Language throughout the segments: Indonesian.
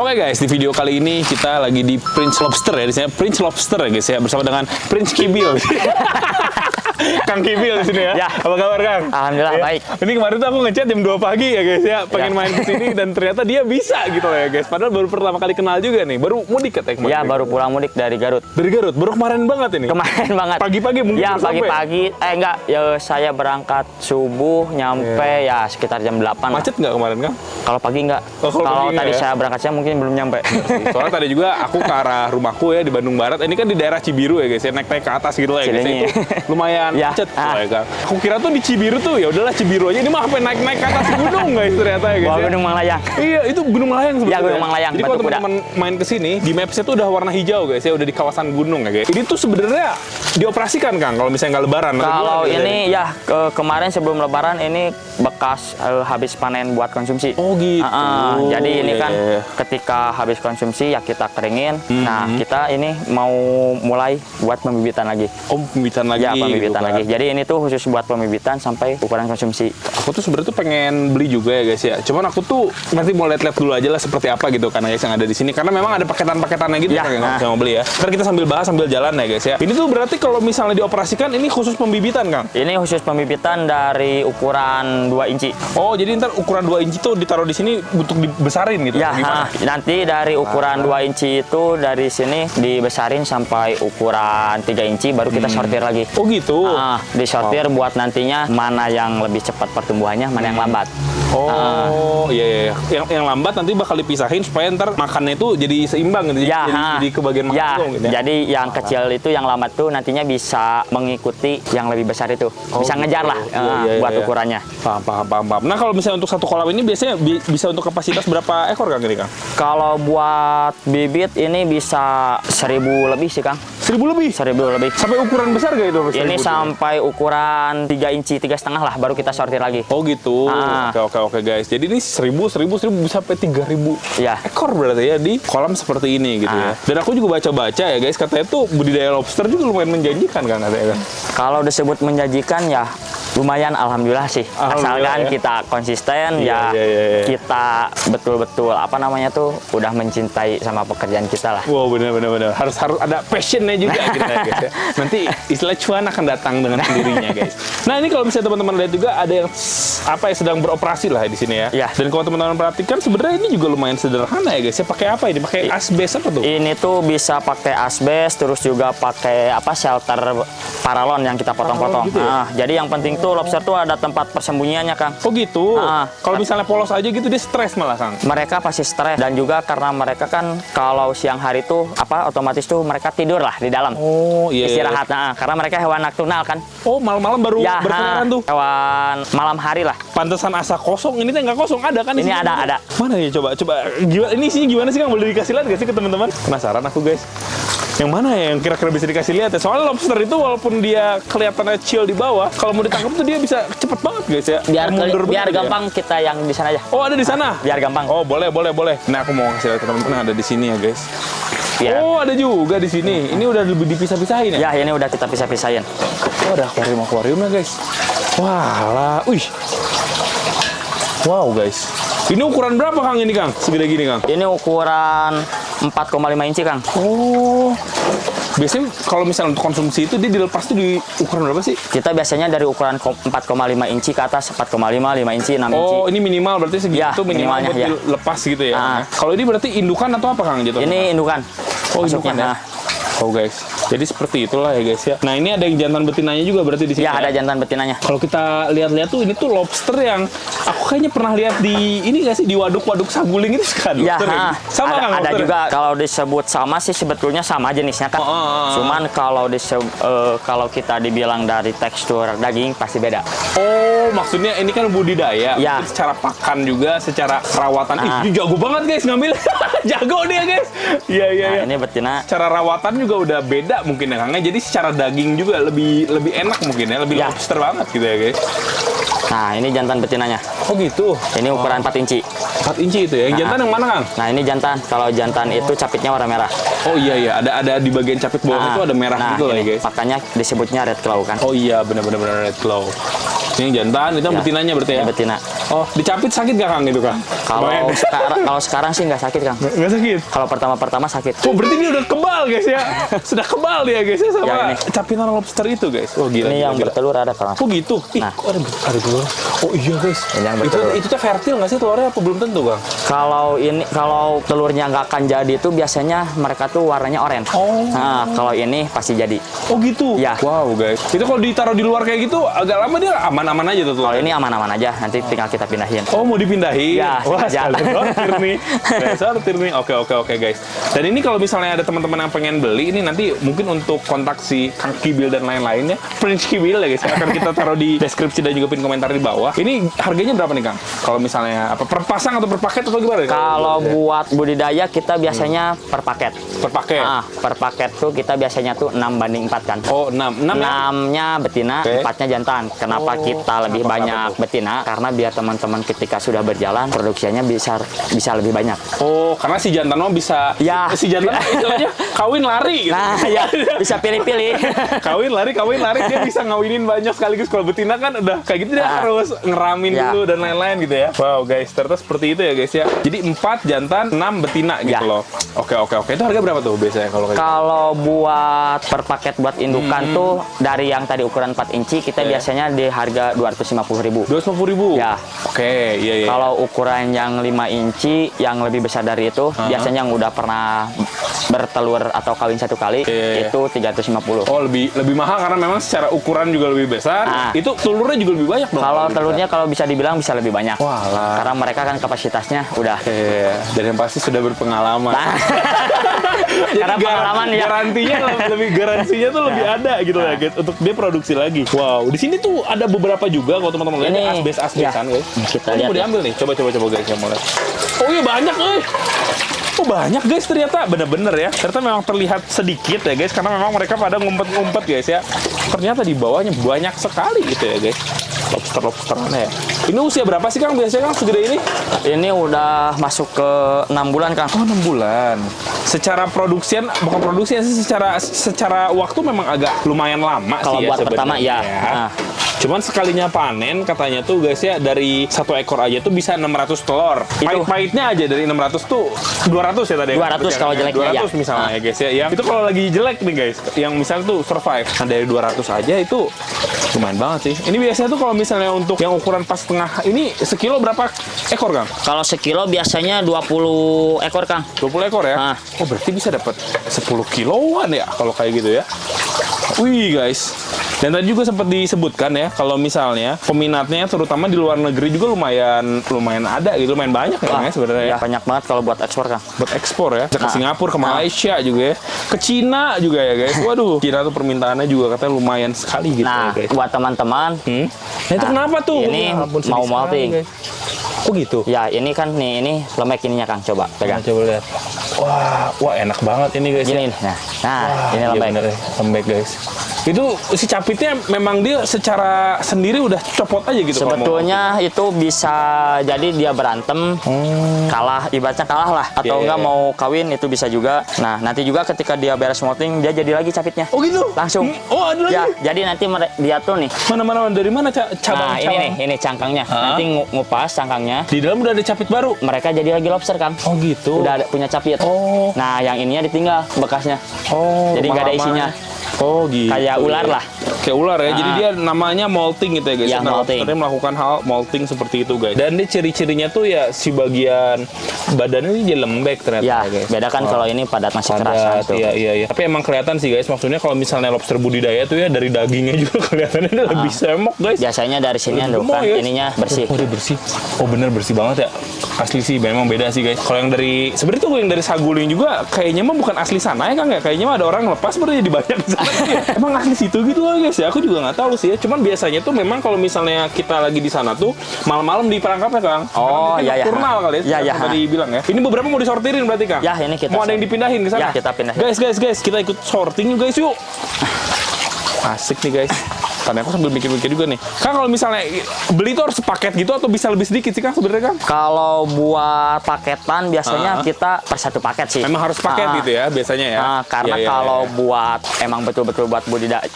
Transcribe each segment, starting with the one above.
Oke guys, di video kali ini kita lagi di Prince Lobster ya, di sini Prince Lobster ya guys ya, bersama dengan Prince Kibil. Kang Kibil di sini ya. Ya. Apa kabar Kang? Alhamdulillah ya. baik. Ini kemarin tuh aku ngechat jam 2 pagi ya guys ya, pengen main ke sini dan ternyata dia bisa gitu loh ya guys. Padahal baru pertama kali kenal juga nih, baru mudik katanya kemarin. Ya, baru pulang mudik dari Garut. Dari Garut, baru kemarin banget ini. Kemarin banget. Pagi-pagi mungkin. Ya, baru sampai. pagi-pagi. Enggak, ya saya berangkat subuh, nyampe ya sekitar jam 8. Macet nggak kemarin Kang? Kalau pagi enggak. Oh, kalau Kalau pagi tadi enggak ya? saya berangkat siang mungkin belum nyampe. Soalnya tadi juga aku ke arah rumahku ya di Bandung Barat. Ini kan di daerah Cibiru ya guys ya, naik-naik ke atas gitu lah ya guys. Cilenyi. Itu lumayan Ya. macet ya kan. Aku kira tuh di Cibiru tuh ya udahlah Cibiru aja, ini mah sampai naik-naik ke atas gunung guys ternyata ya guys. Wah, ya. Gunung Manglayang. Iya, itu Gunung Melayang sebetulnya. Ya, Gunung Melayang, Jadi Batu kalau Kuda. teman-teman main ke sini, di Maps-nya tuh udah warna hijau guys ya, udah di kawasan gunung ya guys. Ini tuh sebenarnya dioperasikan Kang kalau misalnya nggak lebaran. Kalau ini ya kemarin sebelum lebaran ini bekas habis panen buat konsumsi. Oh gitu. Jadi ini Iya, kan iya, iya. ketika habis konsumsi ya kita keringin. Nah, kita ini mau mulai buat pembibitan lagi. Oh, pembibitan lagi. Ya, pembibitan gitu kan. lagi. Jadi ini tuh khusus buat pembibitan sampai ukuran konsumsi. Aku tuh sebenarnya tuh pengen beli juga ya guys ya. Cuman aku tuh nanti mau lihat-lihat dulu aja lah seperti apa gitu kan guys yang ada di sini. Karena memang ada paketan-paketannya gitu Ya, kan yang nah. saya mau beli ya. Ntar kita sambil bahas sambil jalan ya guys ya. Ini tuh berarti kalau misalnya dioperasikan ini khusus pembibitan Kang? Ini khusus pembibitan dari ukuran 2 inci. Oh jadi ntar ukuran 2 inci tuh ditaruh di sini untuk dibesarin gitu? Ya, Gimana? nanti dari ukuran 2 inci itu dari sini dibesarin sampai ukuran 3 inci baru kita sortir lagi. Oh gitu? Disortir buat nantinya mana yang lebih cepat pertumbuhannya, mana yang lambat. Oh iya iya. Yang lambat nanti bakal dipisahin supaya ntar makannya itu jadi seimbang gitu. Ya, jadi ke bagian makan ya, tuh, gitu ya. jadi yang kecil itu yang lambat tuh nantinya bisa mengikuti yang lebih besar itu. Bisa ngejar lah Iya, buat iya. ukurannya. Paham. Nah kalau misalnya untuk satu kolam ini biasanya bisa untuk kapasitas berapa ekor Kang ini Kang? Kalau buat bibit ini bisa 1000 lebih sih Kang. 1000 lebih? 1000 lebih. Sampai ukuran besar gak itu? Ini 1000? sampai ukuran 3 inci, 3,5 lah baru kita sortir lagi. Oh gitu. Ah. Oke guys. Jadi ini 1000 sampai 3000 Ya. ekor berarti ya di kolam seperti ini gitu ya. Dan aku juga baca-baca ya guys, katanya tuh budidaya lobster juga lumayan menjanjikan kan katanya kan. Kalau disebut menjanjikan ya lumayan alhamdulillah sih. Alhamdulillah, Asalkan ya. kita konsisten Iya. kita betul-betul apa namanya tuh udah mencintai sama pekerjaan kita lah. Wow benar. Harus ada passionnya juga gitu ya guys ya. Nanti istilah cuan akan datang dengan sendirinya guys. Nah ini kalau misalnya teman-teman lihat juga ada yang sedang beroperasi lah di sini ya. Ya. Dan kalau teman-teman perhatikan sebenarnya ini juga lumayan sederhana ya guys ya. Pakai apa ini? Pakai asbes apa tuh? Ini tuh bisa pakai asbes, terus juga pakai shelter paralon yang kita potong-potong. Gitu ya? Nah, jadi yang penting tuh lobster tuh ada tempat persembunyiannya Kang. Oh gitu. Ah. Kalau misalnya polos aja gitu dia stres malah Kang. Mereka pasti stres dan juga karena mereka kan kalau siang hari tuh otomatis tuh mereka tidur lah di dalam. Oh iya. Istirahat. Nah, karena mereka hewan nocturnal kan. Oh malam-malam baru berkeliaran tuh. Hewan malam hari lah. Pantesan asa kosong. Ini tuh nggak kosong, ada kan? Ini isinya? ada. Mana ya coba. Gimana, ini isinya gimana sih Kang? Boleh dikasih lihat gak sih ke teman-teman? Penasaran aku guys. Yang mana ya yang kira-kira bisa dikasih lihat ya? Soalnya lobster itu walaupun dia kelihatannya chill di bawah, kalau mau ditangkap tuh dia bisa cepet banget guys ya. Biar Mundur biar banget gampang kita yang di sana aja. Oh ada di sana? Biar gampang. Oh boleh. Nah aku mau kasih lihat ke teman-teman ada di sini ya guys. Biar. Oh ada juga di sini. Ini udah lebih dipisah-pisahin ya? Ya, ini udah kita pisah-pisahin. Oh ada akuariumnya guys. Wah, wih. Wow guys. Ini ukuran berapa Kang ini Kang? Segede gini Kang? Ini ukuran 4,5 inci Kang. Oh. Biasanya kalau misalnya untuk konsumsi itu dia dilepas tuh di ukuran berapa sih? Kita biasanya dari ukuran 4,5 inci ke atas, 4,5, 5 inci, 6 inci. Oh, ini minimal berarti segitu Ya, minimal minimalnya, buat ya. dilepas gitu ya. Ah. Kalau ini berarti indukan atau apa Kang gitu? Ini indukan. Oh, Masuknya. indukan ya. Nah, Oh guys. Jadi seperti itulah ya guys ya. Nah, ini ada yang jantan betinanya juga berarti di sini. ya ada jantan betinanya. Kalau kita lihat-lihat tuh ini tuh lobster yang aku kayaknya pernah lihat di ini nggak sih di waduk-waduk Saguling itu kan Ya, lobster ya? Sama Kang ada lobster? juga kalau disebut sama sih sebetulnya sama jenisnya kan. Cuman kalau kita dibilang dari tekstur daging pasti beda. Oh, maksudnya ini kan budidaya. Ya. Mungkin secara pakan juga, secara perawatan. Ih, ini jago banget guys ngambil. Jago dia guys. Iya. Nah, ini betina. Cara rawatan juga udah beda mungkin ya Kang. Jadi secara daging juga lebih enak mungkin ya, lebih Ya. lobster banget gitu ya guys. Nah, ini jantan betinanya. Oh gitu. Ini ukuran 4 inci. 4 4 inci itu ya. Yang jantan yang mana, Kang? Nah, ini jantan. Kalau jantan itu capitnya warna merah. Oh iya, ada di bagian capit bawah itu ada merah gitu lah ya, guys. Makanya disebutnya red claw kan. Oh iya, benar red claw. Ini yang jantan, itu yang betinanya berarti ya? Ini betina. Oh, dicapit sakit gak, Kang, itu, Kang? Kalau sekarang sih nggak sakit, Kang. Nggak sakit? Kalau pertama sakit. Oh, berarti dia udah kebal, guys ya? Sudah kebal dia, guys ya, sama Ya, ini. capitan lobster itu, guys. Oh, gila. Ini gila, yang gila. bertelur ada, Kang. Oh gitu? Ih, Nah. kok ada telur? Oh iya, guys. Ini yang Itu bertelur. tuh fertil nggak sih telurnya apa belum tentu, Kang? Kalau telurnya nggak akan jadi itu biasanya mereka tuh warnanya oranye. Oh. Nah, kalau ini pasti jadi. Oh gitu? Ya. Wow, guys. Itu kalau ditaruh di luar kayak gitu, agak lama dia aman-aman aja tuh. Kalau ini aman-aman aja, nanti tinggal kita pindahin. Oh, mau dipindahin? Ya, Wah, jangan. sortir nih. Sortir nih. Oke, guys. Dan ini kalau misalnya ada teman-teman yang pengen beli, ini nanti mungkin untuk kontak si Kang Kibil dan lain-lainnya, Prince Kibil ya guys, yang akan kita taruh di deskripsi dan juga pin komentar di bawah. Ini harganya berapa nih, Kang? Kalau misalnya apa per pasang atau per paket atau gimana? Kalau buat budidaya kita biasanya per paket. Per paket? Per paket tuh kita biasanya tuh 6:4 kan. Oh, 6 ya? 6-nya betina, Oke. 4-nya jantan. Kenapa kita lebih banyak betina? Karena biar teman-teman ketika sudah berjalan produksinya bisa lebih banyak. Oh, karena si jantan mah bisa Ya. si jantan istilahnya kawin lari gitu. Nah, ya bisa pilih-pilih. kawin lari dia bisa ngawinin banyak sekaligus. Kalau betina kan udah kayak gitu dia harus ngeramin Ya. dulu dan lain-lain gitu ya. Wow, guys, ternyata seperti itu ya guys ya. Jadi 4 jantan, 6 betina gitu Ya. loh. Oke. Itu harga berapa tuh biasanya kalau kayak gitu? Kalau buat per paket buat indukan tuh dari yang tadi ukuran 4 inci kita biasanya di harga 250.000. 250.000. Ya. Oke, iya. Kalau ukuran yang 5 inci yang lebih besar dari itu biasanya yang udah pernah bertelur atau kawin 1 kali Iya. itu 350. Oh, lebih mahal karena memang secara ukuran juga lebih besar. Nah. Itu telurnya juga lebih banyak dong. Kalau telurnya kalau bisa dibilang bisa lebih banyak. Walah. Karena mereka kan kapasitasnya udah. Iya, dan yang pasti sudah berpengalaman. Nah, karena pengalaman ya. Garansinya tuh lebih ada gitu ya guys untuk dia produksi lagi. Wow, di sini tuh ada beberapa juga kalau teman-teman lihat Ini, asbes-asbesan ya. guys. Kita Ini lihat mau ya. diambil nih. Coba guys yang mau lihat. Oh iya banyak Oh banyak guys ternyata bener-bener ya. Ternyata memang terlihat sedikit ya guys karena memang mereka pada ngumpet-ngumpet guys ya. Ternyata di bawahnya banyak sekali gitu ya guys. Lobster-lobsterannya ya. Ini usia berapa sih Kang biasanya Kang segede ini? Ini udah masuk ke 6 bulan, Kang. Oh 6 bulan. Secara produksian, bukan produksian sih, secara waktu memang agak lumayan lama Kalau sih ya buat pertama sebenarnya. ya. Nah. Cuman sekalinya panen katanya tuh guys ya dari 1 ekor aja tuh bisa 600 telur. Itu. Pahit-pahitnya aja dari 600 tuh 200 ya tadi. 200 kalau jeleknya, 200 ya. misalnya ya guys ya. Yang itu kalau lagi jelek nih guys, yang misalnya tuh survive. Nah dari 200 aja itu lumayan banget sih. Ini biasanya tuh kalau misalnya untuk yang ukuran pas tengah ini sekilo berapa ekor Kang? Kalau sekilo biasanya 20 ekor, Kang. 20 ekor ya? Ah. Oh berarti bisa dapat 10 kiloan ya kalau kayak gitu ya. Wih guys. Dan tadi juga sempat disebutkan ya kalau misalnya peminatnya terutama di luar negeri juga lumayan ada gitu, lumayan banyak ya sebenarnya ya. Banyak banget kalau buat ekspor, Kang. Buat ekspor ya. Ke Singapura, ke Malaysia juga ya. Ke Cina juga ya guys. Waduh, Cina tuh permintaannya juga katanya lumayan sekali gitu ya Nah, guys. buat teman-teman, Nah itu Nah, kenapa tuh? ini Ya ampun, sedih mau sekali, molting. guys. Oh gitu. ya ini kan ini lembek ininya, Kang. Coba pegang. Coba lihat. Wah enak banget ini guys. Gini ya. nih. Nah, ini Iya lembek. bener ya, lembek guys. Itu si capitnya memang dia secara sendiri udah copot aja gitu. kalau mau. Sebetulnya itu bisa jadi dia berantem, kalah, ibaratnya kalah lah. Atau Iya, enggak iya. mau kawin itu bisa juga. Nah, nanti juga ketika dia beres molting, dia jadi lagi capitnya. Oh gitu? Langsung. Oh ada lagi? Ya, jadi nanti dia tuh nih. Mana dari mana cabang? Nah, ini cangkangnya. Nanti ngupas cangkangnya. Di dalam udah ada capit baru. Mereka jadi lagi lobster, Kang. Oh gitu. Udah ada punya capit. Oh. Nah, yang ininya ditinggal bekasnya. Oh. Jadi nggak ada lama-lama. isinya. Oh gitu. Kayak ular lah. Kayak ular ya. Jadi dia namanya molting gitu ya guys. Iya, Nah, molting. lobsternya melakukan hal molting seperti itu guys. Dan dia ciri-cirinya tuh ya si bagian badannya ini jadi lembek ternyata Ya, guys. beda kan kalau ini padat masih kerasa itu. Iya. Tapi emang kelihatan sih guys. Maksudnya kalau misalnya lobster budidaya tuh ya dari dagingnya juga kelihatannya dia lebih semok guys. Biasanya dari sini Lebih kan gemuk, guys. ininya bersih. Oh dia bersih. Oh bener bersih banget ya. Asli sih memang beda sih guys. Kalau yang dari sebenarnya tuh yang dari Saguling juga kayaknya mah bukan asli sana ya Kang ya. Kayaknya mah ada orang lepas baru jadi banyak di sana. Emang asli situ gitu loh guys ya. Aku juga nggak tahu sih ya. Cuman biasanya tuh memang kalau misalnya kita lagi di sana tuh malam-malam diperangkap ya Kang. Oh, Karena mungkin iya, iya. nocturnal kali ya. Iya, iya. Tadi bilang ya. Ini beberapa mau disortirin berarti Kang. Ya, ini kita mau ada yang dipindahin ke sana. Ya, kita pindahin. Guys, kita ikut sorting yuk guys yuk. Asik nih guys. Tadi aku sambil mikir-mikir juga nih. Kang kalau misalnya beli itu harus sepaket gitu atau bisa lebih sedikit sih Kang sebenarnya Kang? Kalau buat paketan biasanya kita per satu paket sih. Memang harus paket gitu ya biasanya ya. Karena Iya, iya, kalau iya. buat emang betul-betul buat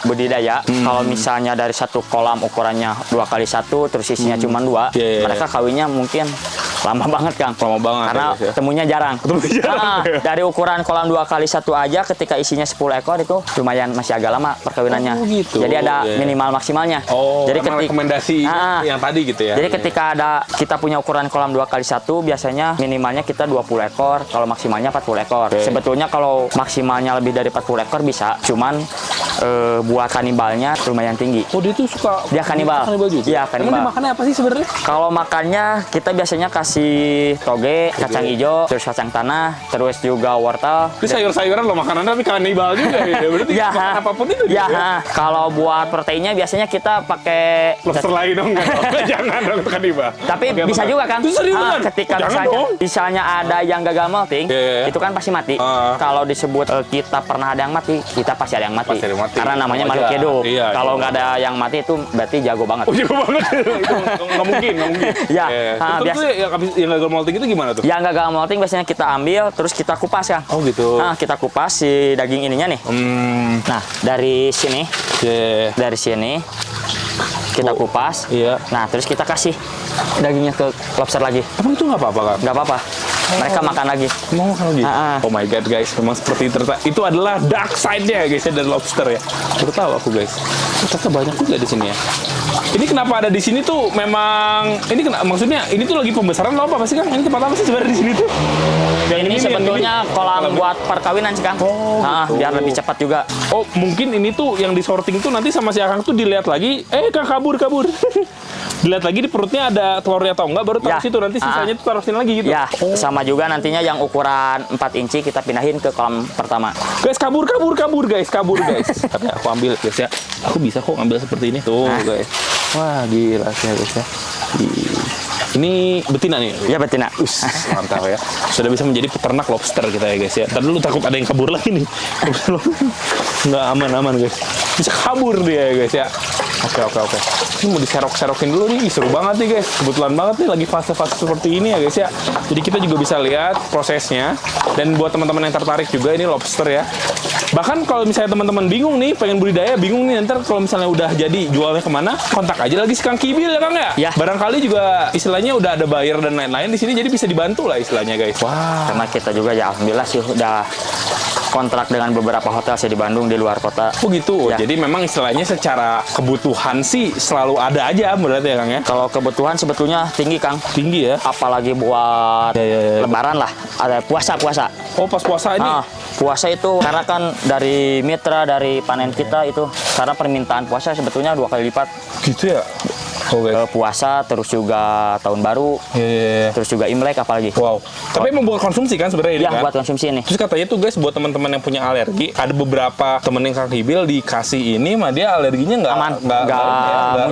budidaya, kalau misalnya dari satu kolam ukurannya 2x1 terus isinya cuma 2, Iya, iya, mereka kawinnya mungkin lama banget Kang. Lama banget Karena ya, guys, ya. temunya jarang. jarang, ya. Dari ukuran kolam 2x1 aja ketika isinya 10 ekor itu lumayan masih agak lama perkawinannya. Oh, gitu. Jadi ada Iya. minimal maksimalnya. Oh, jadi emang rekomendasi yang tadi gitu ya. Jadi ketika kita punya ukuran kolam 2x1 biasanya minimalnya kita 20 ekor, kalau maksimalnya 40 ekor. Oke. Sebetulnya kalau maksimalnya lebih dari 40 ekor bisa, cuman buat kanibalnya lumayan tinggi. Oh dia tuh suka Dia kanibal. juga. Iya, Emang kanibal. dia makannya apa sih sebenarnya? Kalau makannya kita biasanya kasih toge, kacang hijau, terus kacang tanah, terus juga wortel. Itu sayur-sayuran loh makanan tapi kanibal juga ya. Berarti Ya, makan apapun itu ya. gitu ya. Kalau buat proteinnya biasanya kita pakai Lobster lain dong kan? Jangan dong itu kanibal. Tapi Oke, bisa makan. juga kan? Itu serius kan? Ketika Jangan dong. misalnya ada yang gagal molting, Iya, iya. itu kan pasti mati. Kalau disebut kita pernah ada yang mati, kita pasti ada yang mati. Pasti ada yang mati. Karena namanya Wajar. makhluk hidup. Iya, Kalau iya. nggak ada yang mati itu berarti jago banget. Oh jago banget. Itu nggak mungkin. Ya, Terus tuh yang gagal molting itu gimana tuh? Yang gagal molting biasanya kita ambil, terus kita kupas kan. Oh gitu. Nah, kita kupas si daging ininya nih. Nah, dari sini, Yeah. dari sini kita kupas. Iya. Nah, terus kita kasih dagingnya ke lobster lagi. Emang itu nggak apa-apa kan? Nggak apa-apa. Mereka makan lagi. Mau makan lagi? Ah, ah. Oh my god guys, memang seperti itu adalah dark side-nya guys ya dari lobster ya. Baru tahu aku guys. Ternyata banyak juga di sini ya. Ini kenapa ada di sini tuh memang ini maksudnya ini tuh lagi pembesaran atau apa sih Kang? Ini tempat apa sih sebenarnya di sini tuh? Yang Ini sebetulnya kolam buat perkawinan sih Kang. Oh, gitu. Biar lebih cepat juga. Oh, mungkin ini tuh yang di sorting tuh nanti sama si Akang tuh dilihat lagi, Kang kabur. Dilihat lagi di perutnya ada telurnya atau enggak, baru taruh Ya. situ, nanti sisanya tuh taruh sini lagi gitu. Ya, sama juga nantinya yang ukuran 4 inci kita pindahin ke kolam pertama. Guys, kabur guys. Tapi aku ambil guys ya. Aku bisa kok ambil seperti ini. Tuh guys. Wah, gila sih guys ya. Ini betina nih. Ya betina. Mantap ya. Sudah bisa menjadi peternak lobster kita ya guys ya. Tadi dulu takut ada yang kabur lagi nih. Nggak aman guys. Bisa kabur dia ya guys ya. Oke. Ini mau diserok-serokin dulu nih. Seru banget nih guys. Kebetulan banget nih lagi fase-fase seperti ini ya guys ya. Jadi kita juga bisa lihat prosesnya. Dan buat teman-teman yang tertarik juga ini lobster ya. Bahkan kalau misalnya teman-teman bingung nih, pengen budidaya, bingung nih ntar kalau misalnya udah jadi jualnya kemana, kontak aja lagi si Kang Kibil ya Kang ya. Ya. Barangkali juga istilahnya udah ada buyer dan lain-lain di sini, jadi bisa dibantu lah istilahnya guys. Wah. Karena kita juga ya alhamdulillah sih udah kontrak dengan beberapa hotel sih di Bandung, di luar kota. Oh gitu. Ya. Jadi memang istilahnya secara kebutuhan sih selalu ada aja berarti ya Kang ya. Kalau kebutuhan sebetulnya tinggi Kang. Tinggi ya. Apalagi buat Ya. lebaran lah, ada puasa. Oh pas puasa ini. Puasa itu karena kan dari mitra, dari panen kita itu karena permintaan puasa sebetulnya 2 kali lipat. Gitu ya. Oke. Puasa terus juga tahun baru, Iya. terus juga Imlek apalagi. Wow. Tapi emang buat konsumsi kan sebenarnya ini Ya, kan? buat konsumsi ini. Terus katanya tuh guys, buat teman-teman yang punya alergi, ada beberapa temen yang Kang Kibil dikasih ini, mah dia alerginya Aman. Nggak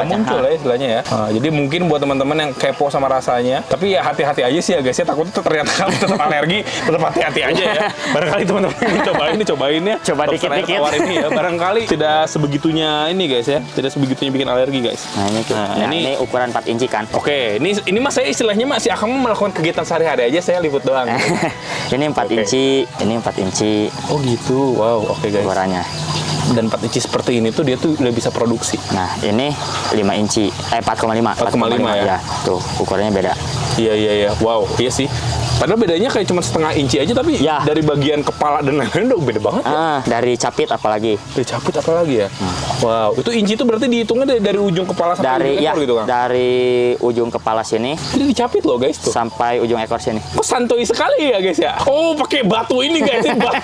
muncul ya istilahnya ya. Nah, jadi mungkin buat teman-teman yang kepo sama rasanya, tapi ya hati-hati aja sih ya guys ya, takutnya tuh ternyata kamu tetap alergi, tetap hati-hati aja ya. Barangkali teman-teman yang cobain ya. Coba lobster air dikit-dikit. tawar ini ya, barangkali tidak sebegitunya ini guys ya, tidak sebegitunya bikin alergi guys. Nah, ini ukuran 4 inci kan. Oke, ini mas saya istilahnya mas si Akang melakukan kegiatan sehari-hari aja, saya liput doang. Ini 4 Oke. inci, ini 4 inci Oh gitu, wow, oke guys. ukurannya. Dan 4 inci seperti ini tuh dia tuh udah bisa produksi. Nah, ini 5 inci, 4,5. 4,5 ya? Tuh, ukurannya beda. Iya, wow, iya sih. Padahal bedanya kayak cuma setengah inci aja, tapi Ya. dari bagian kepala dan lain-lain udah beda banget ya. Dari capit apalagi. Dari capit apa lagi ya? Wow, itu inci itu berarti dihitungnya dari ujung kepala sampai ujung ekor gitu kan? Dari ujung kepala sini Ini dicapit loh guys tuh. sampai ujung ekor sini. Kok santuy sekali ya guys ya? Oh, pakai batu ini guys, ini batu.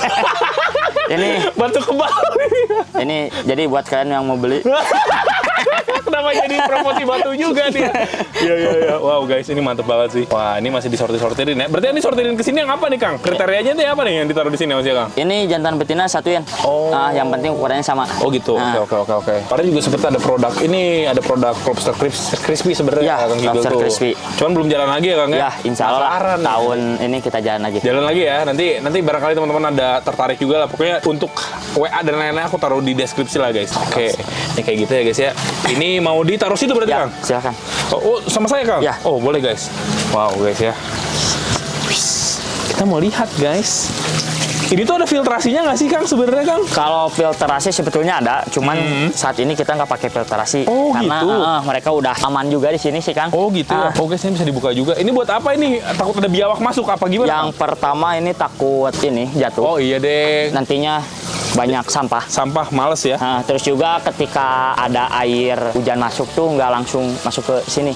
Ini batu kebal ini. ini jadi buat kalian yang mau beli kenapa jadi promosi batu juga dia. Iya. Wow guys, ini mantep banget sih. Wah, ini masih disortir-sortirin ya. Berarti ini sortirin ke sini yang apa nih, Kang? Kriterianya nih apa nih yang ditaruh di sini Mas ya, Kang? Ini jantan betina satuin. Oh. Nah, yang penting ukurannya sama. Oh gitu. Nah. Oke. Padahal juga seperti ada produk ini, ada produk lobster crispy sebenarnya Ya, Kang Kibel lobster tuh. crispy. Cuman belum jalan lagi ya, Kang ya? Ya, insya Allah Penasaran. tahun ini kita jalan lagi. Jalan lagi ya. Nanti barangkali teman-teman ada tertarik juga lah. Pokoknya untuk WA dan lain-lain aku taruh di deskripsi lah guys. Oke. Ini kayak gitu ya guys ya. Ini mau ditaruh situ berarti Ya, Kang? silakan. Oh, sama saya Kang? Ya. Oh, boleh guys. Wow guys ya. Kita mau lihat guys. Ini tuh ada filtrasinya nggak sih Kang sebenarnya Kang? Kalau filtrasi sebetulnya ada, cuman saat ini kita nggak pakai filtrasi Oh, karena gitu. mereka udah aman juga di sini sih Kang. Oh gitu ya. Oke, saya bisa dibuka juga. Ini buat apa ini? Takut ada biawak masuk apa gimana? Yang pertama ini takut ini jatuh. Oh iya deh. Nantinya banyak sampah. Sampah males ya. Nah, terus juga ketika ada air hujan masuk tuh nggak langsung masuk ke sini.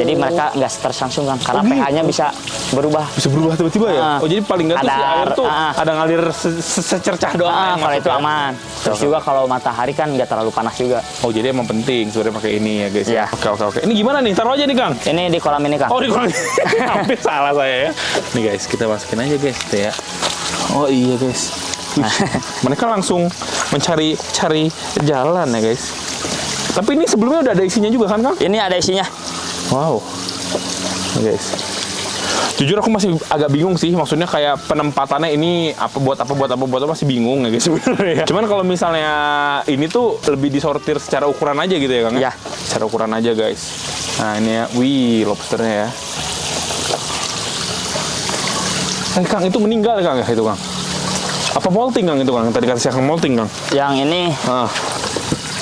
Jadi mereka nggak stres langsung Kang, karena gitu. pH-nya bisa berubah. Bisa berubah tiba-tiba ya? Ah. Oh jadi paling nggak tuh si Ada- air tuh ah. ada ngalir secercah doang yang Kalau masuk itu ya? aman. Terus juga kalau matahari kan nggak terlalu panas juga. Oh jadi emang penting sebenarnya pakai ini ya guys. Iya. Oke. Ini gimana nih? Taruh aja nih Kang. Ini di kolam ini Kang. Oh di kolam. Hampir salah saya ya. Nih guys, kita masukin aja guys gitu ya. Oh iya guys. Wih, mereka langsung mencari jalan ya guys. Tapi ini sebelumnya udah ada isinya juga kan Kang? Ini ada isinya. Wow. Nih, guys. Jujur aku masih agak bingung sih, maksudnya kayak penempatannya ini apa buat apa masih bingung ya guys sebenarnya ya. Cuman kalau misalnya ini tuh lebih disortir secara ukuran aja gitu ya Kang? Ya. Secara ukuran aja guys. Nah ini ya, wih lobsternya ya. Kang itu meninggal ya Kang ya itu Kang? Apa molting Kang itu Kang? Tadi kata saya Kang molting Kang. Yang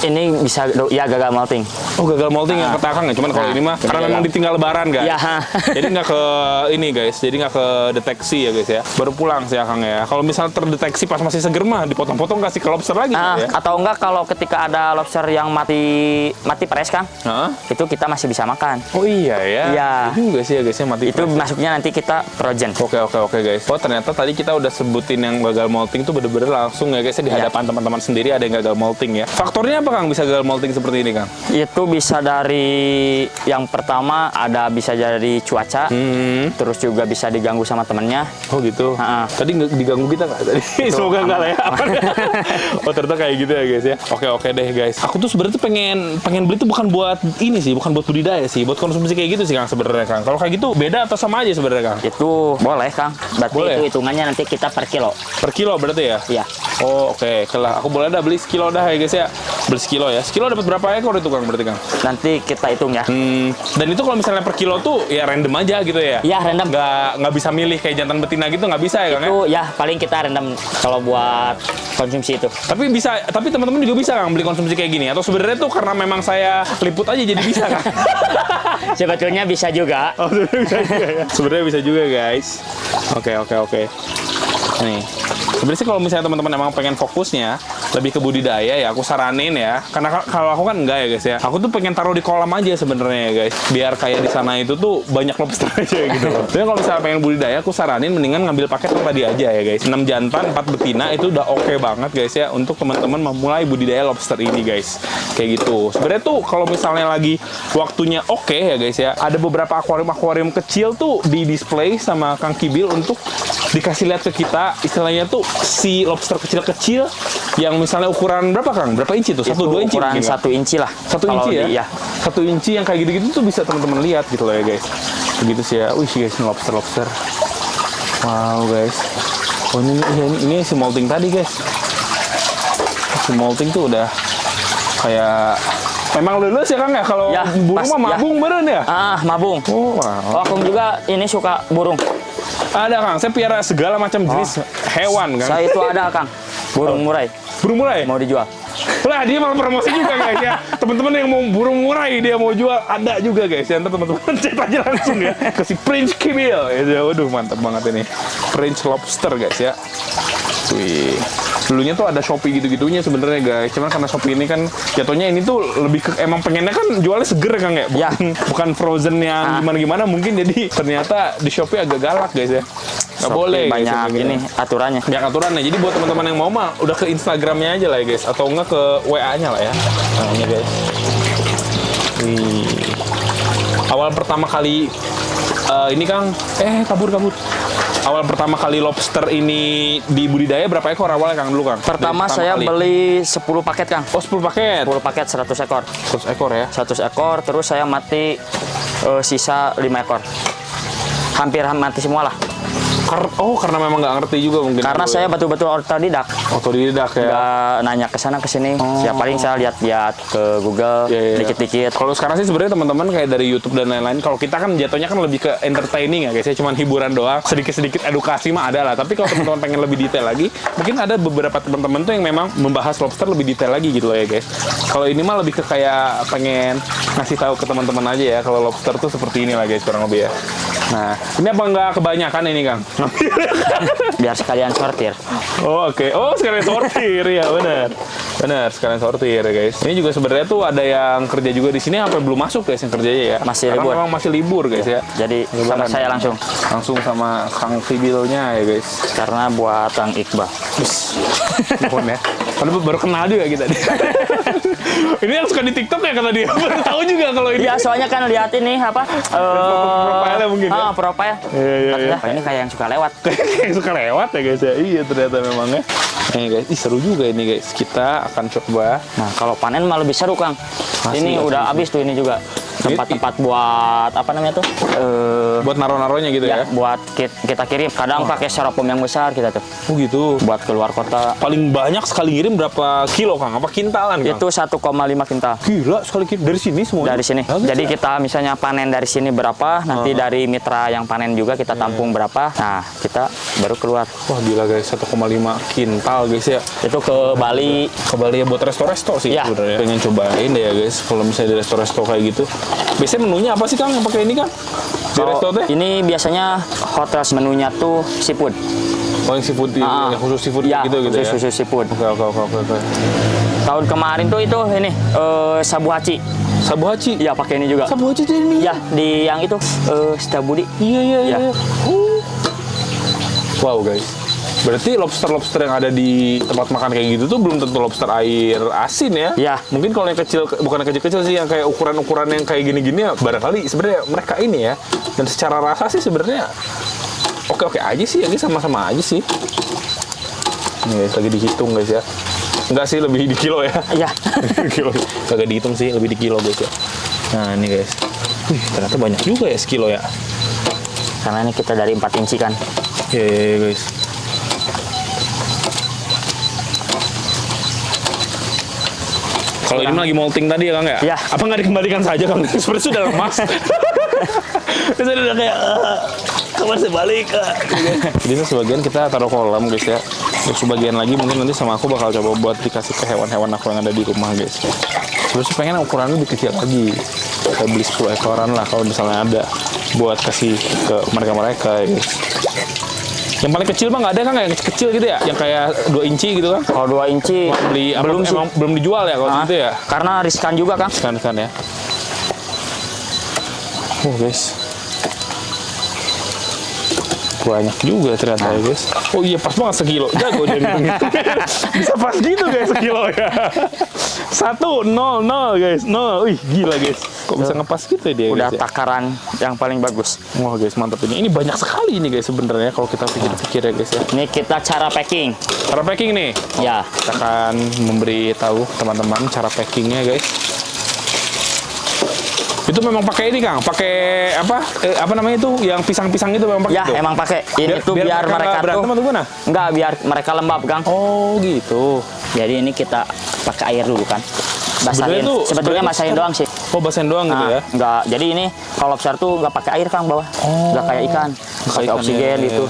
ini bisa ya gagal molting. Oh gagal molting yang kata Kang ya, cuman kalau Nah, ini mah ini karena gagal. memang ditinggal lebaran guys. Ya. Jadi nggak ke ini guys, jadi nggak ke deteksi ya guys ya. Baru pulang sih Kang ya. Kalau misal terdeteksi pas masih seger mah dipotong-potong kasih ke lobster lagi ya. Atau enggak kalau ketika ada lobster yang mati pres Kang, Heeh. itu kita masih bisa makan. Oh iya ya. Iya. Itu juga sih ya guys ya mati. Itu masuknya nanti kita frozen. Oke guys. Oh ternyata tadi kita udah sebutin yang gagal molting tuh bener-bener langsung ya guys ya di Ya. hadapan teman-teman sendiri ada yang gagal molting ya. Faktornya apa Kang bisa gagal molting seperti ini Kang? Itu bisa dari yang pertama ada bisa dari cuaca, terus juga bisa diganggu sama temennya. Oh gitu. Ha-ha. Tadi nggak diganggu kita nggak tadi? Semoga nggak lah ya. Oh ternyata kayak gitu ya guys ya. Oke deh guys. Aku tuh sebenarnya tuh pengen beli tuh bukan buat ini sih, bukan buat budidaya sih, buat konsumsi kayak gitu sih Kang sebenarnya Kang. Kalau kayak gitu beda atau sama aja sebenarnya Kang? Itu boleh Kang. Berarti Boleh. itu hitungannya nanti kita per kilo. Per kilo berarti ya? Iya. Oh oke. Kelah aku boleh dah beli sekilo dah ya guys ya. Beli sekilo ya. Sekilo dapat berapa ekor itu Kang berarti Kang? Nanti kita hitung ya. Dan itu kalau misalnya per kilo tuh ya random aja gitu ya? Iya, random. Nggak bisa milih kayak jantan betina gitu nggak bisa ya Kang ya? Itu ya paling kita random kalau buat konsumsi itu. Tapi teman-teman juga bisa Kang beli konsumsi kayak gini atau sebenarnya tuh karena memang saya liput aja jadi bisa Kang? Sebetulnya bisa juga. Oh, sebenarnya bisa juga ya. Sebenarnya bisa juga guys. Oke. Nih. Sebenarnya sih kalau misalnya teman-teman emang pengen fokusnya lebih ke budidaya ya, aku saranin ya. Karena kalau aku kan enggak ya guys ya. Aku tuh pengen taruh di kolam aja sebenarnya ya guys. Biar kayak di sana itu tuh banyak lobster aja gitu loh. Tapi kalau misalnya pengen budidaya, aku saranin mendingan ngambil paket yang tadi aja ya guys. 6 jantan, 4 betina itu udah oke banget guys ya untuk teman-teman memulai budidaya lobster ini guys. Kayak gitu. Sebenarnya tuh kalau misalnya lagi waktunya oke ya guys ya, ada beberapa akuarium kecil tuh di display sama Kang Kibil untuk dikasih lihat ke kita istilahnya tuh si lobster kecil-kecil yang misalnya ukuran berapa Kang? Berapa inci tuh? 1-2 inci ukuran mungkin, Kang? 1 inci lah. 1 inci ya? Iya. 1 inci yang kayak gitu-gitu tuh bisa teman-teman lihat gitu loh ya guys. Begitu sih ya. Wih guys, ini lobster. Wow guys. Oh ini si molting tadi guys. Si molting tuh udah kayak memang lulus ya Kang ya? Kalau Ya, burung pas- mah mabung beren ya? Mabung. Oh, wow. Oh, aku juga ini suka burung. Ada Kang, saya piara segala macam jenis hewan Kang. Saya itu ada Kang. Burung murai Burung murai? mau dijual. Lah dia malah promosi juga guys ya. Teman-teman yang mau burung murai dia mau jual ada juga guys ya. Ntar teman-teman cek aja langsung ya ke si Prince Kibil. Ya, waduh mantap banget ini. Prince Lobster guys ya. Wih. Dulunya tuh ada Shopee gitu-gitunya sebenarnya guys. Cuman karena Shopee ini kan jatuhnya ini tuh lebih ke emang pengennya kan jualnya seger Kang ya. Ya. Bukan frozen yang gimana-gimana mungkin jadi ternyata di Shopee agak galak guys ya. Nggak Shopee boleh guys, banyak yang kayak ini gini. aturannya. Banyak aturannya. Jadi buat teman-teman yang mau mah udah ke Instagramnya aja lah ya guys, atau enggak ke WA-nya lah ya. Nah ini guys. awal pertama kali ini Kang, kabur. Awal pertama kali lobster ini di budidaya berapa ekor awalnya Kang dulu Kang? Pertama saya beli 10 paket Kang. Oh 10 paket? 10 paket 100 ekor. 100 ekor ya? 100 ekor, terus saya mati sisa 5 ekor. Hampir mati semua lah. Karena memang nggak ngerti juga mungkin. Karena saya betul-betul otodidak. Otodidak ya? Nggak nanya ke sana ke sini. Siapa paling saya lihat-lihat ke Google dikit-dikit. Kalau sekarang sih sebenarnya teman-teman kayak dari YouTube dan lain-lain. Kalau kita kan jatuhnya kan lebih ke entertaining ya guys ya. Cuman hiburan doang. Sedikit-sedikit edukasi mah ada lah. Tapi kalau teman-teman pengen lebih detail lagi, mungkin ada beberapa teman-teman tuh yang memang membahas lobster lebih detail lagi gitu loh ya guys. Kalau ini mah lebih ke kayak pengen ngasih tahu ke teman-teman aja ya. Kalau lobster tuh seperti ini lah guys kurang lebih ya. Nah, ini apa nggak kebanyakan ini Kang? Biar sekalian sortir. Oh oke. Oh sekalian sortir ya benar sekalian sortir ya guys. Ini juga sebenarnya tuh ada yang kerja juga di sini sampai belum masuk guys yang kerjanya ya. Masih karena libur. memang masih libur guys ya. Jadi sama saya langsung sama Kang Sibilnya ya guys. Karena buat Kang Iqbal. Mohon ya. Padahal baru kenal juga kita. Ini yang suka di TikTok ya kata dia. Baru tahu juga kalau ini. Iya soalnya kan lihat ini apa? Profile mungkin. Profile. Iya. Ini kayak yang suka lewat. Kayak suka lewat ya guys ya. Iya ternyata memangnya. Guys, seru juga ini guys. Kita akan coba. Nah, kalau panen malah lebih seru, Kang. Ini udah habis tuh ini juga. Tempat-tempat buat apa namanya tuh? Buat naro-naronya gitu ya? Buat kita kirim. Kadang pakai styrofoam yang besar kita tuh. Oh gitu. Buat keluar kota. Paling banyak sekali ngirim berapa kilo Kang? Apa kintalan Kang? Itu 1,5 kintal. Gila sekali dari sini semuanya? Dari sini. Jadi kita misalnya panen dari sini berapa, nanti dari mitra yang panen juga kita tampung berapa. Nah, kita baru keluar. Wah gila guys, 1,5 kintal guys ya. Itu ke Bali. Ke Bali ya buat resto-resto sih sebenarnya. Pengen cobain deh ya guys, kalau misalnya di resto-resto kayak gitu. Biasanya menunya apa sih Kang yang pakai ini Kang? Di resto teh? Ini biasanya hotel menunya tuh seafood. Oh yang seafood, yang khusus seafood gitu ya? Khusus seafood. Oke. Tahun kemarin tuh itu ini sabu haci. Sabu haci? Iya pakai ini juga. Sabu haci tuh ini? Ya di yang itu Setiabudi. Iya. Wow guys. Berarti lobster-lobster yang ada di tempat makan kayak gitu tuh belum tentu lobster air asin ya? Iya. Mungkin kalau yang kecil, bukan yang kecil-kecil sih, yang kayak ukuran-ukuran yang kayak gini-gini ya, barangkali sebenarnya mereka ini ya. Dan secara rasa sih sebenarnya oke-oke aja sih, ya sama-sama aja sih. Nih guys, lagi dihitung guys ya. Enggak sih, lebih di kilo ya. Iya. Kilo. Kagak dihitung sih, lebih di kilo guys ya. Nah ini guys. Ternyata banyak juga ya sekilo ya. Karena ini kita dari 4 inci kan. Iya guys. Kalau ini lagi molting tadi ya Kang ya? Iya. Apa nggak dikembalikan saja Kang? Seperti sudah lemas. Terus udah kayak kapan saya balik Jadi sebagian kita taruh kolam guys ya. Terus sebagian lagi mungkin nanti sama aku bakal coba buat dikasih ke hewan-hewan aku yang ada di rumah guys. Sebenarnya pengen ukurannya lebih kecil lagi. Kita beli 10 ekoran lah kalau misalnya ada buat kasih ke mereka-mereka ya guys. Yang paling kecil mah nggak ada kan kayak kecil gitu ya? Yang kayak 2 inci gitu kan? Kalau 2 inci beli belum dijual ya kalau gitu ya? Karena riskan juga Kang. Riskan ya. Guys. Banyak juga ternyata ya guys. Oh iya pas banget sekilo. Jago dia ngitung. Bisa pas gitu guys sekilo ya. 1, 0, 0 guys. 0. Wih gila guys. Kok bisa ngepas gitu ya dia Udah guys, takaran yang paling bagus. Wah guys mantap ini. Ini banyak sekali ini guys sebenarnya kalau kita pikir-pikir ya guys ya. Ini kita cara packing. Cara packing nih. Ya. Kita akan memberi tahu teman-teman cara packingnya guys. Itu memang pakai ini Kang, pakai apa namanya itu yang pisang-pisang itu memang pakai. Ya, itu? emang pakai. Ini tuh biar mereka tuh enggak biar mereka lembab, Kang. Oh, gitu. Jadi ini kita pakai air dulu kan. Basahin. Sebetulnya basahin doang sih. Oh, basahin doang gitu ya. Enggak. Jadi ini kalau lobster tuh enggak pakai air Kang bawah. Enggak kayak ikan. Pakai oksigen ya. gitu,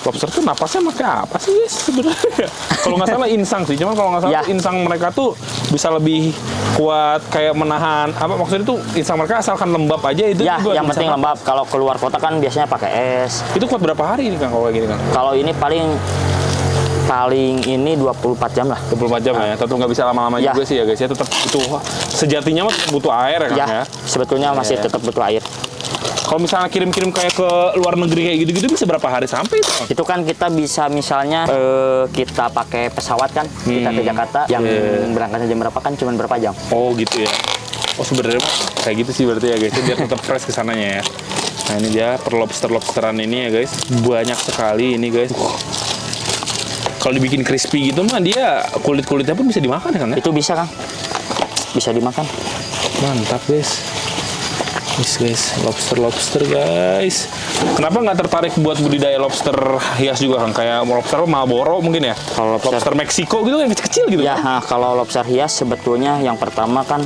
Lobster tuh napasnya pakai apa sih guys sebenarnya? Kalau nggak salah insang sih, cuman kalau nggak salah insang mereka tuh bisa lebih kuat kayak menahan apa maksudnya tuh insang mereka asalkan lembab aja itu ya yang penting lembab. Kalau keluar kota kan biasanya pakai es. Itu kuat berapa hari ini Kang kalau kayak gini Kang? Kalau ini paling ini 24 jam lah. 24 jam ya. Tetap nggak bisa lama-lama juga sih ya guys ya. Tetap itu sejatinya mah butuh air ya Kang ya. Sebetulnya masih tetap butuh air. Kalau misalnya kirim-kirim kayak ke luar negeri kayak gitu-gitu bisa berapa hari sampai itu? Itu kan kita bisa misalnya kita pakai pesawat kan kita ke Jakarta yang berangkatnya jam berapa kan cuma berapa jam. Oh gitu ya. Oh sebenarnya kayak gitu sih berarti ya guys, biar tetap fresh kesananya ya. Nah ini dia per lobsteran ini ya guys, banyak sekali ini guys. Kalau dibikin crispy gitu mah dia kulit-kulitnya pun bisa dimakan ya kan ya? Itu bisa Kang, bisa dimakan. Mantap guys. Guys, lobster guys. Kenapa nggak tertarik buat budidaya lobster hias juga kan? Kayak lobster Marlboro mungkin ya? Kalau Lobster Meksiko gitu yang kecil-kecil gitu. Ya, nah, kalau lobster hias sebetulnya yang pertama kan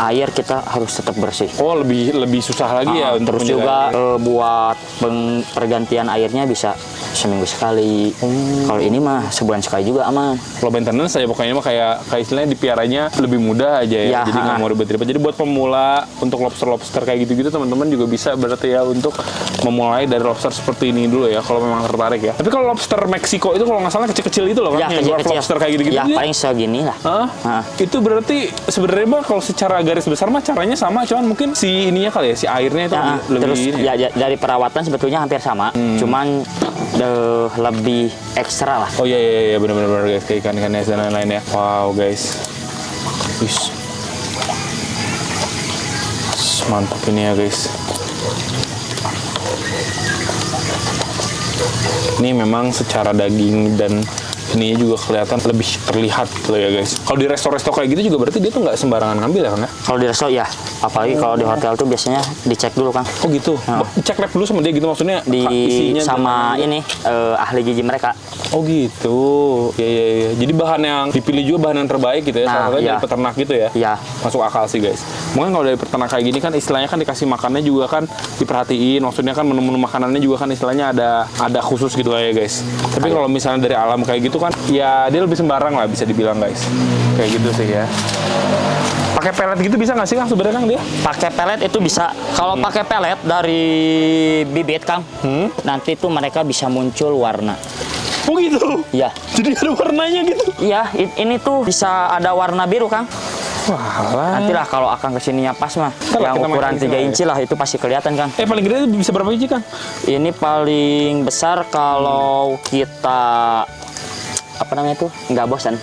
air kita harus tetap bersih. Oh, lebih susah lagi ya untuk Terus juga buat pergantian airnya bisa seminggu sekali. Kalau ini mah sebulan sekali juga aman. Kalau maintenance saya pokoknya mah kayak istilahnya dipiaranya lebih mudah aja ya. Ya, Jadi nggak mau ribet-ribet. Jadi buat pemula untuk lobster kayak gitu-gitu teman-teman juga bisa berarti ya untuk memulai dari lobster seperti ini dulu ya kalau memang tertarik ya. Tapi kalau lobster Meksiko itu kalau nggak salah kecil-kecil itu loh kan? Ya, Yang kecil-kecil. lobster kayak gitu-gitu. Ya, paling segini lah. Itu berarti sebenarnya mah kalau secara garis besar mah caranya sama, cuman mungkin si ininya kali ya, si airnya itu lebih terus ini. ya, dari perawatan sebetulnya hampir sama, cuman lebih ekstra lah. Oh iya benar-benar guys, kayak ikan-ikan dan lain-lain ya. Wow guys, wis mantap ini ya guys. Ini memang secara daging dan ini juga kelihatan lebih terlihat gitu ya guys. Kalau di resto-resto kayak gitu juga berarti dia tuh nggak sembarangan ngambil ya kan ya? Kalau di resto ya, apalagi kalau di hotel tuh biasanya dicek dulu Kang. Oh gitu. Cek lab dulu sama dia gitu maksudnya isinya sama ini ahli gizi mereka. Oh gitu. Iya. Jadi bahan yang dipilih juga bahan yang terbaik gitu ya. Salah satunya dari peternak gitu ya. Iya. Masuk akal sih guys. Mungkin kalau dari peternak kayak gini kan istilahnya kan dikasih makannya juga kan diperhatiin. Maksudnya kan menu-menu makanannya juga kan istilahnya ada khusus gitu ya guys. Tapi kalau misalnya dari alam kayak gitu kan ya dia lebih sembarang lah bisa dibilang guys. Kayak gitu sih ya. Pakai pelet gitu bisa nggak sih Kang sebenarnya Kang dia? Pakai pelet itu bisa. Kalau pakai pelet dari bibit Kang, nanti tuh mereka bisa muncul warna. Oh gitu? Iya. Jadi ada warnanya gitu? Iya, ini tuh bisa ada warna biru Kang. Wah. Nantilah kalau akan kesininya pas mah, yang ukuran 3 inci lah itu pasti kelihatan Kang. Paling gede itu bisa berapa inci Kang? Ini paling besar kalau kita apa namanya itu nggak bosan.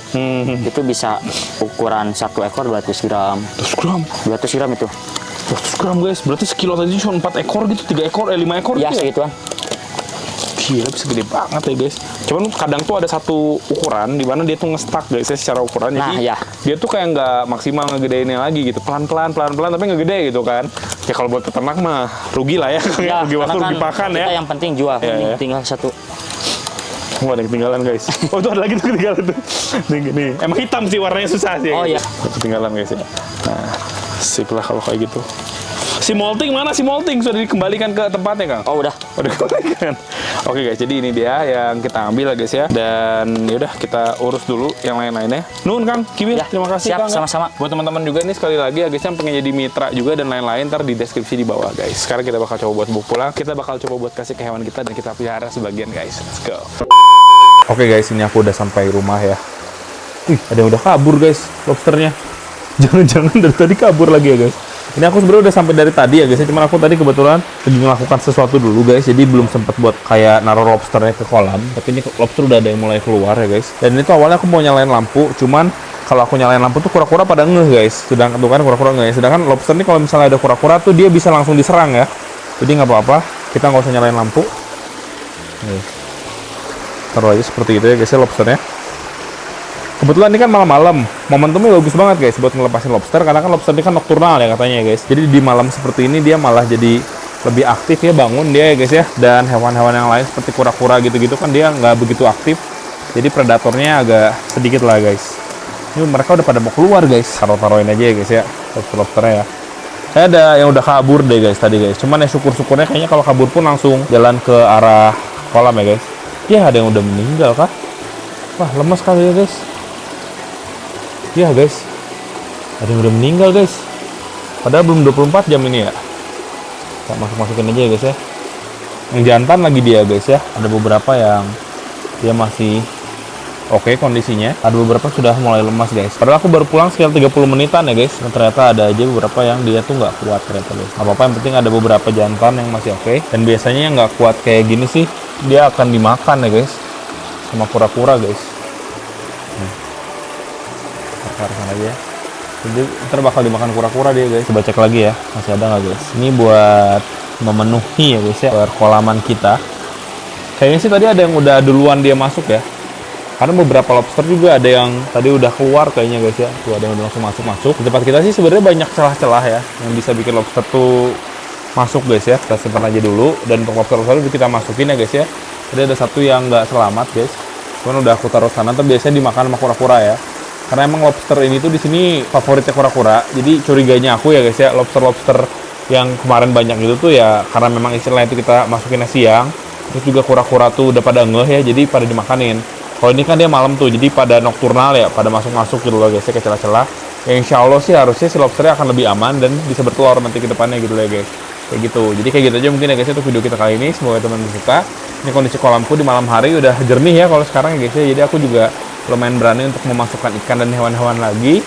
Itu bisa ukuran 1 ekor 200 gram. 200 gram? 200 gram itu. 200 gram guys, berarti sekilo tadi cuma 4 ekor gitu, 3 ekor, 5 ekor Ya gitu segituan. Gila, bisa gede banget ya guys. Cuman kadang tuh ada satu ukuran di mana dia tuh nge-stuck guys ya secara ukuran. Nah, jadi dia tuh kayak nggak maksimal ngegedeinnya lagi gitu. Pelan-pelan tapi nggak gede gitu kan. Ya kalau buat peternak mah rugi lah ya. Rugi waktu, rugi pakan ya. Yang penting jual, tinggal satu. Wah, ada yang ketinggalan guys. Oh, itu ada lagi tuh ketinggalan tuh. Nih. Emang hitam sih warnanya susah sih. Oh iya. Ketinggalan guys ya. Nah, sip lah kalau kayak gitu. Si molting mana si molting? Sudah dikembalikan ke tempatnya Kang? Oh udah dikembalikan. Oke guys, jadi ini dia yang kita ambil guys ya. Dan yaudah kita urus dulu yang lain-lainnya. Nuhun Kang, Kiwil, Ya, terima kasih siap, Kang. sama-sama. Buat teman-teman juga nih sekali lagi ya guys yang pengen jadi mitra juga dan lain-lain ntar di deskripsi di bawah guys. Sekarang kita bakal coba buat bawa pulang. Kita bakal coba buat kasih ke hewan kita dan kita pelihara sebagian guys. Let's go. Oke guys, ini aku udah sampai rumah ya. Wih, ada yang udah kabur guys lobsternya. Jangan-jangan dari tadi kabur lagi ya guys. Ini aku sebenarnya udah sampai dari tadi ya guys, cuman aku tadi kebetulan lagi melakukan sesuatu dulu guys, jadi belum sempat buat kayak naruh lobsternya ke kolam, tapi ini lobster udah ada yang mulai keluar ya guys. Dan itu awalnya aku mau nyalain lampu, cuman kalau aku nyalain lampu tuh kura-kura pada ngeh guys, sedangkan tuh kan kura-kura ngeh, sedangkan lobster ini kalau misalnya ada kura-kura tuh dia bisa langsung diserang ya, jadi nggak apa-apa, kita nggak usah nyalain lampu. Nih. Taruh aja seperti itu ya guys ya lobsternya. Kebetulan ini kan malam-malam, momentumnya bagus banget guys buat ngelepasin lobster, karena kan lobster ini kan nokturnal ya katanya ya guys. Jadi di malam seperti ini dia malah jadi lebih aktif ya, bangun dia ya guys ya. Dan hewan-hewan yang lain seperti kura-kura gitu-gitu kan dia nggak begitu aktif. Jadi predatornya agak sedikit lah guys. Ini mereka udah pada mau keluar guys. Taruh-taruhin aja ya guys ya, lobster-lobsternya ya. Saya ada yang udah kabur deh guys tadi guys. Cuman ya syukur-syukurnya kayaknya kalau kabur pun langsung jalan ke arah kolam ya guys. Ya ada yang udah meninggal kah? Wah lemas kali ya guys. Ya guys, ada yang udah meninggal guys. Padahal belum 24 jam ini ya. Kita masukin aja ya guys ya. Yang jantan lagi dia guys ya. Ada beberapa yang dia masih oke kondisinya. Ada beberapa sudah mulai lemas guys. Padahal aku baru pulang sekitar 30 menitan ya guys. Dan ternyata ada aja beberapa yang dia tuh nggak kuat ternyata guys. Apa-apa yang penting ada beberapa jantan yang masih oke. Dan biasanya yang nggak kuat kayak gini sih, dia akan dimakan ya guys. Sama kura-kura guys. Taruh sana aja. Jadi ntar bakal dimakan kura-kura dia guys. Coba cek lagi ya, masih ada nggak guys? Ini buat memenuhi ya guys ya perkolaman kita. Kayaknya sih tadi ada yang udah duluan dia masuk ya. Karena beberapa lobster juga ada yang tadi udah keluar kayaknya guys ya. Tuh ada yang udah langsung masuk. Di tempat kita sih sebenarnya banyak celah-celah ya yang bisa bikin lobster tuh masuk guys ya. Kita simpan aja dulu dan untuk lobster itu kita masukin ya guys ya. Tadi ada satu yang nggak selamat guys. Cuman udah aku taruh sana, tapi biasanya dimakan sama kura-kura ya. Karena emang lobster ini tuh di sini favoritnya kura-kura. Jadi curiganya aku ya guys ya, lobster yang kemarin banyak itu tuh ya karena memang istilahnya itu kita masukin siang. Terus juga kura-kura tuh udah pada ngeh ya, jadi pada dimakanin. Kalau ini kan dia malam tuh, jadi pada nokturnal ya, pada masuk-masuk gitu loh guys ya, ke celah-celah. Ya insya Allah sih harusnya si lobsternya akan lebih aman dan bisa bertelur nanti ke depannya gitu loh ya guys. Kayak gitu. Jadi kayak gitu aja mungkin ya guys untuk video kita kali ini. Semoga teman-teman suka. Ini kondisi kolamku di malam hari udah jernih ya kalau sekarang ya guys ya. Jadi aku juga lumayan berani untuk memasukkan ikan dan hewan-hewan lagi.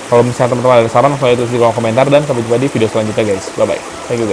Kalau misalnya teman-teman ada saran, langsung tulis di kolom komentar dan sampai jumpa di video selanjutnya guys. Bye bye. Thank you guys.